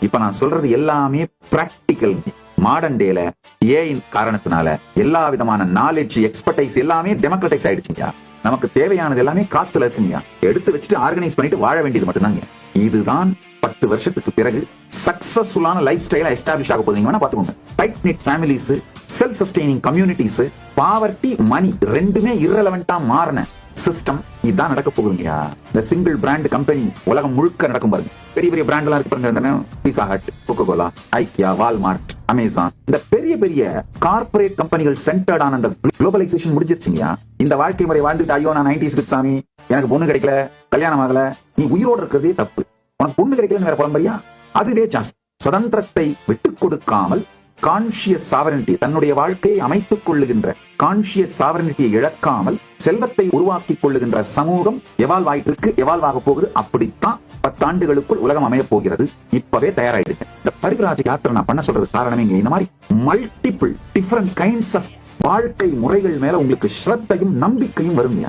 இப்ப நான் சொல்றது எல்லாமே பிராக்டிக்கல். மாடர்ன் டேல ஏஐ காரணத்தினால எல்லா விதமான நாலேஜ், எக்ஸ்பர்டைஸ் எல்லாமே டெமோக்ரடைஸ் ஆயிடுச்சுங்க. நமக்கு தேவையானது எல்லாமே காத்துல இருக்குங்க. எடுத்து வச்சுட்டு ஆர்கனைஸ் பண்ணிட்டு வாழ வேண்டியது மட்டும்தாங்க. இதுதான் 10 வருஷத்துக்கு பிறகு சக்சஸ்ஃபுல்லான லைஃப் ஸ்டைலா எஸ்டாப்ளிஷ் ஆக போகுதுங்க. பாத்துக்கோங்க. Tight knit families, self sustaining communities, poverty, money ரெண்டுமே இரலவெண்டா மாறின சிஸ்டம் இதான் நடக்க போகுதுங்க. இந்த சிங்கிள் பிராண்ட் கம்பெனி உலகம் முழுக்க நடக்கும் பாருங்க. பெரிய பெரிய பிராண்ட் எல்லாம் இருக்கு பாருங்க. Pizza Hut, Coca Cola, IKEA, Walmart, Amazon, இந்த பெரிய பெரிய கார்பரேட் கம்பெனிகள் சென்டர்டான அந்த குளோபலைசேஷன் முடிஞ்சிருச்சுங்க. இந்த வாழ்க்கை முறை வாழ்ந்துட்டு ஐயோ நான் 90s கிட் சாமி, எனக்கு பொண்ணு கிடைக்கல, கல்யாணம் ஆகல, நீ உயிரோடு இருக்கிறதே தப்பு, உனக்கு பொண்ணு கிடைக்கலன்னு வேற புலம்பரியா? அதுவே சான்ஸ். சுதந்திரத்தை விட்டுக் கொடுக்காமல் கான்சியஸ் சாவரனிட்டி, தன்னுடைய வாழ்க்கையை அமைத்துக் கொள்ளுகின்ற கான்சியஸ் சாவரனிட்டியை இழக்காமல் செல்வத்தை உருவாக்கி கொள்ளுகின்ற சமூகம் எவால்வ் ஆயிட்டு இருக்கு, எவால்வ் ஆக போகுது. அப்படித்தான் 10 ஆண்டுகளுக்குள் உலகம் அமைய போகிறது. இப்பவே தயாராயிடுங்க. இந்த பரிவிராஜ யாத்திரை நான் பண்ண சொல்றது காரணமே இந்த மாதிரி மல்டிபிள் டிஃபரண்ட் கைண்ட்ஸ் ஆஃப் வாழ்க்கை முறைகள் மேல உங்களுக்கு ஸ்ரத்தையும் நம்பிக்கையும் வருங்க.